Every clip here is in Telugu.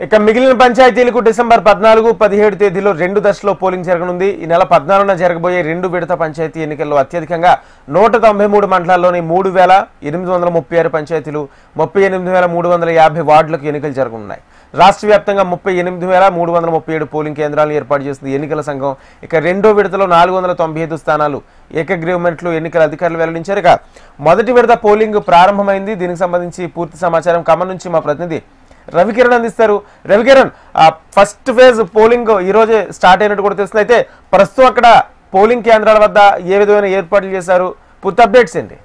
ఇక మిగిలిన పంచాయతీలకు డిసెంబర్ 14, 17 తేదీలో 2 దశల్లో పోలింగ్ జరగనుంది. ఈ నెల 14న జరగబోయే 2 విడత పంచాయతీ ఎన్నికల్లో అత్యధికంగా 193 మండలాల్లోని 3836 పంచాయతీలు 38350 వార్డులకు ఎన్నికలు జరగనున్నాయి. రాష్ట్ర వ్యాప్తంగా 38337 పోలింగ్ కేంద్రాలను ఏర్పాటు చేసింది ఎన్నికల సంఘం. ఇక రెండో విడతలో 495 స్థానాలు ఏకగ్రీవ్మెంట్లు ఎన్నికల అధికారులు వెల్లడించారు. ఇక మొదటి విడత పోలింగ్ ప్రారంభమైంది. దీనికి సంబంధించి పూర్తి సమాచారం ఖమ్మం నుంచి మా ప్రతినిధి రవికిరణ్ అందిస్తారు. రవికిరణ్, ఫస్ట్ ఫేజ్ పోలింగ్ ఈ రోజే స్టార్ట్ అయినట్టు కూడా తెలుస్తుంది. అయితే ప్రస్తుతం అక్కడ పోలింగ్ కేంద్రాల వద్ద ఏ విధమైన ఏర్పాట్లు చేశారు? పూర్తి అప్డేట్స్ ఏంటి?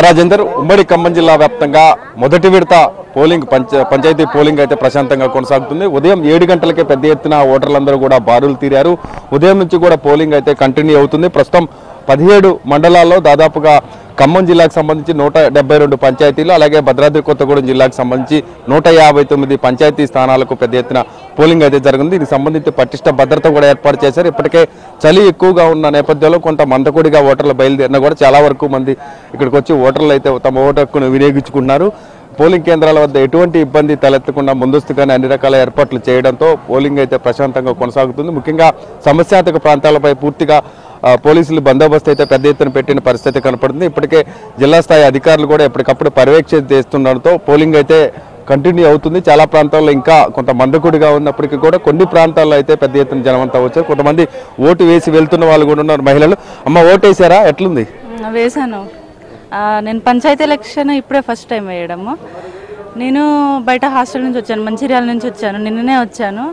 రాజేందర్, ఉమ్మడి ఖమ్మం జిల్లా వ్యాప్తంగా మొదటి విడత పోలింగ్ పంచాయతీ పోలింగ్ అయితే ప్రశాంతంగా కొనసాగుతుంది. ఉదయం 7 గంటలకే పెద్ద ఎత్తున ఓటర్లందరూ కూడా బారులు తీరారు. ఉదయం నుంచి కూడా పోలింగ్ అయితే కంటిన్యూ అవుతుంది. ప్రస్తుతం 17 మండలాల్లో దాదాపుగా ఖమ్మం జిల్లాకు సంబంధించి 172 పంచాయతీలు, అలాగే భద్రాద్రి కొత్తగూడెం జిల్లాకు సంబంధించి 159 పంచాయతీ స్థానాలకు పెద్ద ఎత్తున పోలింగ్ అయితే జరిగింది. దీనికి సంబంధించి పటిష్ట భద్రత కూడా ఏర్పాటు చేశారు. ఇప్పటికే చలి ఎక్కువగా ఉన్న నేపథ్యంలో కొంత మందకొడిగా ఓటర్లు బయలుదేరినా కూడా చాలా వరకు మంది ఇక్కడికి వచ్చి ఓటర్లు అయితే తమ ఓటు హక్కును వినియోగించుకుంటున్నారు. పోలింగ్ కేంద్రాల వద్ద ఎటువంటి ఇబ్బంది తలెత్తకుండా ముందస్తుగానే అన్ని రకాల ఏర్పాట్లు చేయడంతో పోలింగ్ అయితే ప్రశాంతంగా కొనసాగుతుంది. ముఖ్యంగా సమస్యాత్మక ప్రాంతాలపై పూర్తిగా పోలీసులు బందోబస్తు అయితే పెద్ద ఎత్తున పెట్టిన పరిస్థితి కనపడుతుంది. ఇప్పటికే జిల్లా స్థాయి అధికారులు కూడా ఎప్పటికప్పుడు పర్యవేక్షణ చేస్తుండడంతో పోలింగ్ అయితే కంటిన్యూ అవుతుంది. చాలా ప్రాంతాల్లో ఇంకా కొంత మందకుడిగా ఉన్నప్పటికీ కూడా కొన్ని ప్రాంతాల్లో అయితే పెద్ద ఎత్తున జనం అంతా వచ్చారు. కొంతమంది ఓటు వేసి వెళ్తున్న వాళ్ళు కూడా ఉన్నారు. మహిళలు, అమ్మ ఓటు వేసారా? ఎట్లుంది? వేసాను. నేను పంచాయతీ ఎలక్షన్ ఇప్పుడే ఫస్ట్ టైం వేయడము. నేను బయట హాస్టల్ నుంచి వచ్చాను, మంచిర్యాల నుంచి వచ్చాను. నిన్ననే వచ్చాను.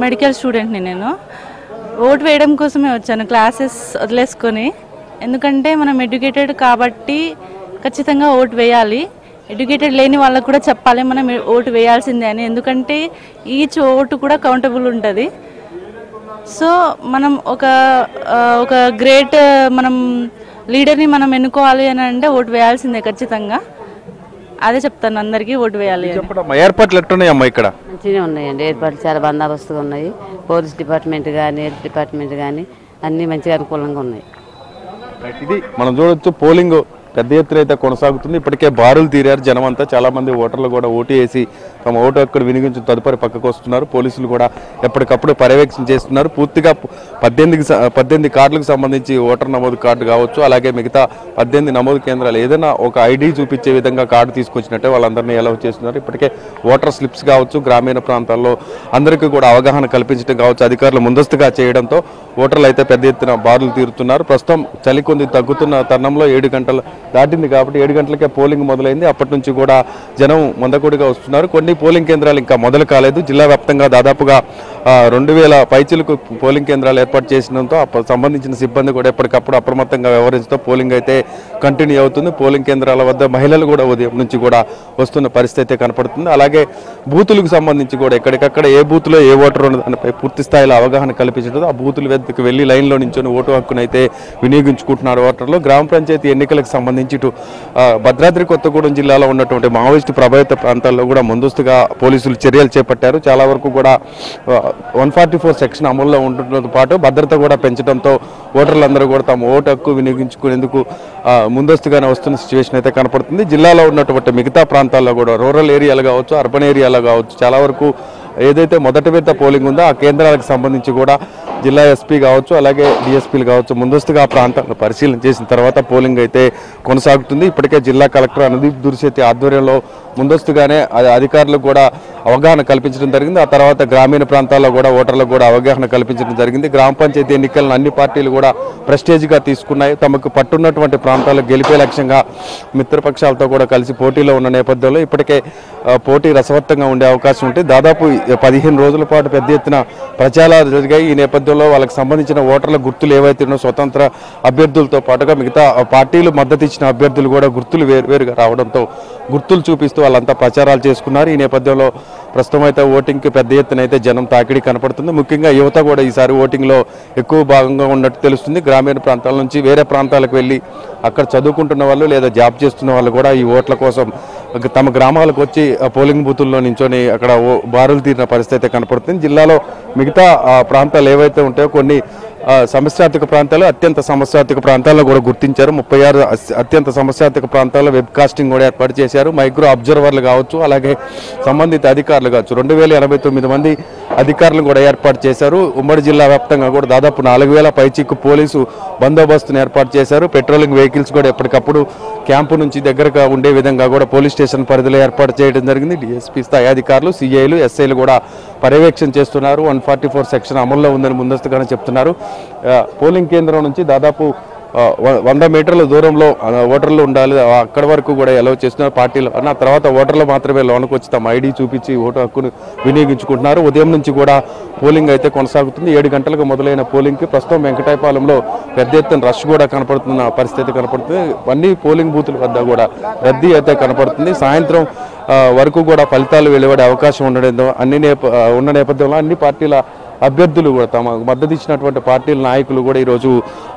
మెడికల్ స్టూడెంట్ని. నేను ఓటు వేయడం కోసమే వచ్చాను, క్లాసెస్ వదిలేసుకొని. ఎందుకంటే మనం ఎడ్యుకేటెడ్ కాబట్టి ఖచ్చితంగా ఓటు వేయాలి. ఎడ్యుకేటెడ్ లేని వాళ్ళకు కూడా చెప్పాలి మనం ఓటు వేయాల్సిందే అని. ఎందుకంటే ఈచ్ ఓటు కూడా కౌంటబుల్ ఉంటుంది. సో మనం ఒక గ్రేట్ మనం లీడర్ని మనం ఎన్నుకోవాలి అని అంటే ఓటు వేయాల్సిందే ఖచ్చితంగా. అదే చెప్తాను అందరికీ, ఓటు వేయాలి. ఏర్పాట్లు ఎట్టున్నాయమ్మా? ఇక్కడ మంచిగా ఉన్నాయండి ఏర్పాట్లు, చాలా బందోబస్తుగా ఉన్నాయి. పోలీస్ డిపార్ట్మెంట్ కానీ హెల్త్ డిపార్ట్మెంట్ కానీ అన్నీ మంచిగా అనుకూలంగా ఉన్నాయి. ఇది మనం చూడొచ్చు. పోలింగ్ పెద్ద ఎత్తున అయితే కొనసాగుతుంది. ఇప్పటికే బారులు తీరారు జనం అంతా. చాలా మంది ఓటర్లు కూడా ఓటు వేసి తమ ఓటు హక్కును వినియోగించి తదుపరి పక్కకు వస్తున్నారు. పోలీసులు కూడా ఎప్పటికప్పుడు పర్యవేక్షణ చేస్తున్నారు. పూర్తిగా 18 కార్డులకు సంబంధించి ఓటర్ నమోదు కార్డు కావచ్చు, అలాగే మిగతా 18 నమోదు కేంద్రాలు ఏదైనా ఒక ఐడి చూపించే విధంగా కార్డు తీసుకొచ్చినట్టే వాళ్ళందరినీ అలౌ చేస్తున్నారు. ఇప్పటికే ఓటర్ స్లిప్స్ కావచ్చు, గ్రామీణ ప్రాంతాల్లో అందరికీ కూడా అవగాహన కల్పించడం కావచ్చు అధికారులు ముందస్తుగా చేయడంతో ఓటర్లు అయితే పెద్ద ఎత్తున బారులు తీరుతున్నారు. ప్రస్తుతం చలి కొంది తగ్గుతున్న తరుణంలో 7 గంటలు దాటింది కాబట్టి 7 గంటలకే పోలింగ్ మొదలైంది. అప్పటి నుంచి కూడా జనం మందకొడిగా వస్తున్నారు. కొన్ని పోలింగ్ కేంద్రాలు ఇంకా మొదలు కాలేదు. జిల్లా వ్యాప్తంగా దాదాపుగా 2000 పైచిలకు పోలింగ్ కేంద్రాలు ఏర్పాటు చేసినంతో సంబంధించిన సిబ్బంది కూడా ఎప్పటికప్పుడు అప్రమత్తంగా వ్యవహరించడంతో పోలింగ్ అయితే కంటిన్యూ అవుతుంది. పోలింగ్ కేంద్రాల వద్ద మహిళలు కూడా ఉదయం నుంచి కూడా వస్తున్న పరిస్థితి కనపడుతుంది. అలాగే బూతులకు సంబంధించి కూడా ఎక్కడికక్కడ ఏ బూత్లో ఏ ఓటర్ ఉన్నదానిపై పూర్తి స్థాయిలో అవగాహన కల్పించడం, ఆ బూతుల వద్దకు వెళ్లి లైన్లో నించొని ఓటు హక్కును అయితే వినియోగించుకుంటున్నారు ఓటర్లు. గ్రామ పంచాయతీ ఎన్నికలకు సంబంధించి ఇటు భద్రాద్రి కొత్తగూడెం జిల్లాలో ఉన్నటువంటి మావోయిస్టు ప్రభావిత ప్రాంతాల్లో కూడా ముందస్తుగా పోలీసులు చర్యలు చేపట్టారు. చాలా వరకు కూడా 144 సెక్షన్ అమల్లో ఉండటంతో పాటు భద్రత కూడా పెంచడంతో ఓటర్లందరూ కూడా తమ ఓటు హక్కు వినియోగించుకునేందుకు ముందస్తుగానే వస్తున్న సిచ్యువేషన్ అయితే కనపడుతుంది. జిల్లాలో ఉన్నటువంటి మిగతా ప్రాంతాల్లో కూడా రూరల్ ఏరియాలు కావచ్చు, అర్బన్ ఏరియాలో కావచ్చు, చాలా వరకు ఏదైతే మొదటి విడత పోలింగ్ ఉందో ఆ కేంద్రాలకు సంబంధించి కూడా జిల్లా ఎస్పీ కావచ్చు, అలాగే డిఎస్పీలు కావచ్చు ముందస్తుగా ఆ ప్రాంతాలను పరిశీలన చేసిన తర్వాత పోలింగ్ అయితే కొనసాగుతుంది. ఇప్పటికే జిల్లా కలెక్టర్ అనుదీప్ దుర్శెట్టి ఆధ్వర్యంలో ముందస్తుగానే అధికారులకు కూడా అవగాహన కల్పించడం జరిగింది. ఆ తర్వాత గ్రామీణ ప్రాంతాల్లో కూడా ఓటర్లకు కూడా అవగాహన కల్పించడం జరిగింది. గ్రామ పంచాయతీ ఎన్నికలను అన్ని పార్టీలు కూడా ప్రెస్టేజ్గా తీసుకున్నాయి. తమకు పట్టున్నటువంటి ప్రాంతాల్లో గెలిపే లక్ష్యంగా మిత్రపక్షాలతో కూడా కలిసి పోటీలో ఉన్న నేపథ్యంలో ఇప్పటికే పోటీ రసవత్తంగా ఉండే అవకాశం ఉంటుంది. దాదాపు 15 రోజుల పాటు పెద్ద ఎత్తున ప్రచారాలు జరిగాయి. ఈ నేపథ్యంలో వాళ్ళకి సంబంధించిన ఓటర్ల గుర్తులు ఏవైతే ఉన్నాయో స్వతంత్ర అభ్యర్థులతో పాటుగా మిగతా పార్టీలు మద్దతు ఇచ్చిన అభ్యర్థులు కూడా గుర్తులు వేరువేరుగా రావడంతో గుర్తులు చూపిస్తూ వాళ్ళంతా ప్రచారాలు చేసుకున్నారు. ఈ నేపథ్యంలో ప్రస్తుతం అయితే ఓటింగ్కి పెద్ద ఎత్తున అయితే జనం తాకిడి కనపడుతుంది. ముఖ్యంగా యువత కూడా ఈసారి ఓటింగ్లో ఎక్కువ భాగంగా ఉన్నట్టు తెలుస్తుంది. గ్రామీణ ప్రాంతాల నుంచి వేరే ప్రాంతాలకు వెళ్ళి అక్కడ చదువుకుంటున్న వాళ్ళు లేదా జాబ్ చేస్తున్న వాళ్ళు కూడా ఈ ఓట్ల కోసం తమ గ్రామాలకు వచ్చి పోలింగ్ బూతుల్లో నించొని అక్కడ బారులు తీరిన పరిస్థితి అయితే కనపడుతుంది. జిల్లాలో మిగతా ప్రాంతాలు ఏవైతే ఉంటాయో కొన్ని సమస్యాత్మక ప్రాంతాలు, అత్యంత సమస్యాత్మక ప్రాంతాల్లో కూడా గుర్తించారు. 36 అత్యంత సమస్యాత్మక ప్రాంతాల్లో వెబ్ కాస్టింగ్ కూడా ఏర్పాటు చేశారు. మైక్రో అబ్జర్వర్లు కావచ్చు, అలాగే సంబంధిత అధికారులు కావచ్చు, 2089 మంది అధికారులను కూడా ఏర్పాటు చేశారు. ఉమ్మడి జిల్లా వ్యాప్తంగా కూడా దాదాపు 4000 పైచిక్కు పోలీసు బందోబస్తును ఏర్పాటు చేశారు. పెట్రోలింగ్ వెహికల్స్ కూడా ఎప్పటికప్పుడు క్యాంపు నుంచి దగ్గరగా ఉండే విధంగా కూడా పోలీస్ స్టేషన్ పరిధిలో ఏర్పాటు చేయడం జరిగింది. డిఎస్పీ స్థాయి అధికారులు, సిఐలు, ఎస్ఐలు కూడా పర్యవేక్షణ చేస్తున్నారు. 144 సెక్షన్ అమల్లో ఉందని ముందస్తుగానే చెప్తున్నారు. పోలింగ్ కేంద్రం నుంచి దాదాపు 100 మీటర్ల దూరంలో ఓటర్లు ఉండాలి, అక్కడి వరకు కూడా అలౌ చేస్తున్నారు పార్టీలు. ఆ తర్వాత ఓటర్లు మాత్రమే లోనికి వచ్చి తమ ఐడి చూపించి ఓటు హక్కును వినియోగించుకుంటున్నారు. ఉదయం నుంచి కూడా పోలింగ్ అయితే కొనసాగుతుంది. 7 గంటలకు మొదలైన పోలింగ్కి ప్రస్తుతం వెంకటాయపాలెంలో పెద్ద ఎత్తున రష్ కూడా కనపడుతున్న పరిస్థితి కనపడుతుంది. అన్ని పోలింగ్ బూతుల వద్ద కూడా రద్దీ అయితే కనపడుతుంది. సాయంత్రం వరకు కూడా ఫలితాలు వెలువడే అవకాశం ఉన్న నేపథ్యంలో అన్ని పార్టీల అభ్యర్థులు కూడా తమ మద్దతు ఇచ్చినటువంటి పార్టీల నాయకులు కూడా ఈరోజు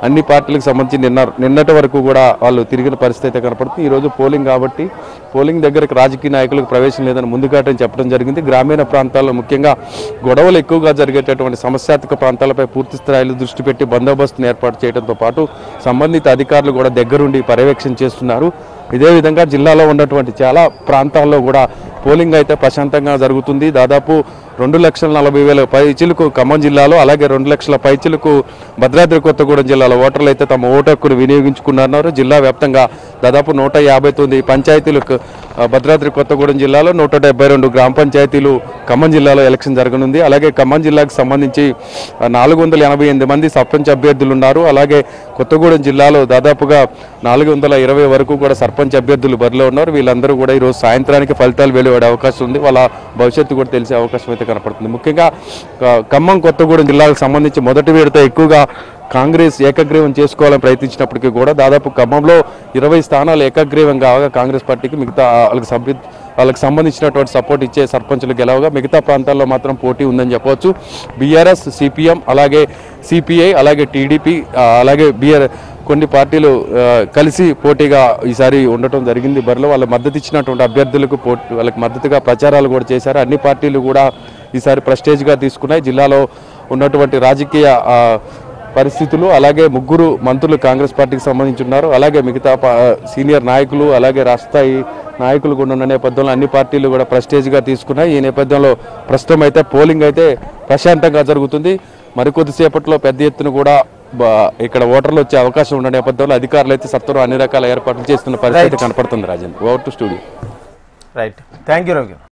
అన్ని పార్టీలకు సంబంధించి నిన్నటి వరకు కూడా వాళ్ళు తిరిగిన పరిస్థితి అయితే కనపడుతుంది. ఈరోజు పోలింగ్ కాబట్టి పోలింగ్ దగ్గరకు రాజకీయ నాయకులకు ప్రవేశం లేదని ముందుగాటని చెప్పడం జరిగింది. గ్రామీణ ప్రాంతాల్లో ముఖ్యంగా గొడవలు ఎక్కువగా జరిగేటటువంటి సమస్యాత్మక ప్రాంతాలపై పూర్తి స్థాయిలో దృష్టి పెట్టి బందోబస్తును ఏర్పాటు చేయడంతో పాటు సంబంధిత అధికారులు కూడా దగ్గరుండి పర్యవేక్షణ చేస్తున్నారు. ఇదే విధంగా జిల్లాలో ఉన్నటువంటి చాలా ప్రాంతాల్లో కూడా పోలింగ్ అయితే ప్రశాంతంగా జరుగుతుంది. దాదాపు 2,40,000 పైచిలకు ఖమ్మం జిల్లాలో, అలాగే 2 లక్షల పైచిలకు భద్రాద్రి కొత్తగూడెం జిల్లాలో ఓటర్లు అయితే తమ ఓటు హక్కును వినియోగించుకున్నారు. జిల్లా వ్యాప్తంగా దాదాపు 159 పంచాయతీలకు భద్రాద్రి కొత్తగూడెం జిల్లాలో, 172 గ్రామ పంచాయతీలు ఖమ్మం జిల్లాలో ఎలక్షన్ జరగనుంది. అలాగే ఖమ్మం జిల్లాకు సంబంధించి 488 మంది సర్పంచ్ అభ్యర్థులు ఉన్నారు. అలాగే కొత్తగూడెం జిల్లాలో దాదాపుగా 420 వరకు కూడా సర్పంచ్ అభ్యర్థులు బరిలో ఉన్నారు. వీళ్ళందరూ కూడా ఈరోజు సాయంత్రానికి ఫలితాలు వెలువడే అవకాశం ఉంది. వాళ్ళ భవిష్యత్తు కూడా తెలిసే అవకాశం అయితే కనపడుతుంది. ముఖ్యంగా ఖమ్మం కొత్తగూడెం జిల్లాకు సంబంధించి మొదటి విడత ఎక్కువగా కాంగ్రెస్ ఏకగ్రీవం చేసుకోవాలని ప్రయత్నించినప్పటికీ కూడా దాదాపు ఖమ్మంలో 20 స్థానాలు ఏకగ్రీవం కావగా కాంగ్రెస్ పార్టీకి మిగతా వాళ్ళకి సంబంధించినటువంటి సపోర్ట్ ఇచ్చే సర్పంచులు గెలవగా మిగతా ప్రాంతాల్లో మాత్రం పోటీ ఉందని చెప్పవచ్చు. బీఆర్ఎస్, సిపిఎం, అలాగే సిపిఐ, అలాగే టీడీపీ, అలాగే కొన్ని పార్టీలు కలిసి పోటీగా ఈసారి ఉండటం జరిగింది. బరిలో వాళ్ళ మద్దతు ఇచ్చినటువంటి అభ్యర్థులకు వాళ్ళకి మద్దతుగా ప్రచారాలు కూడా చేశారు. అన్ని పార్టీలు కూడా ఈసారి ప్రెస్టేజ్గా తీసుకున్నాయి. జిల్లాలో ఉన్నటువంటి రాజకీయ పరిస్థితులు, అలాగే 3 మంత్రులు కాంగ్రెస్ పార్టీకి సంబంధించి ఉన్నారు. అలాగే మిగతా సీనియర్ నాయకులు, అలాగే రాష్ట్రస్థాయి నాయకులు కూడా ఉన్న నేపథ్యంలో అన్ని పార్టీలు కూడా ప్రెస్టేజ్గా తీసుకున్నాయి. ఈ నేపథ్యంలో ప్రస్తుతం అయితే పోలింగ్ అయితే ప్రశాంతంగా జరుగుతుంది. మరికొద్దిసేపట్లో పెద్ద ఎత్తున కూడా ఇక్కడ ఓటర్లు వచ్చే అవకాశం ఉన్న నేపథ్యంలో అధికారులు అయితే సత్వరం అన్ని రకాల ఏర్పాట్లు చేస్తున్న పరిస్థితి కనపడుతుంది. Rajan, over to studio. Right, thank you Ravi.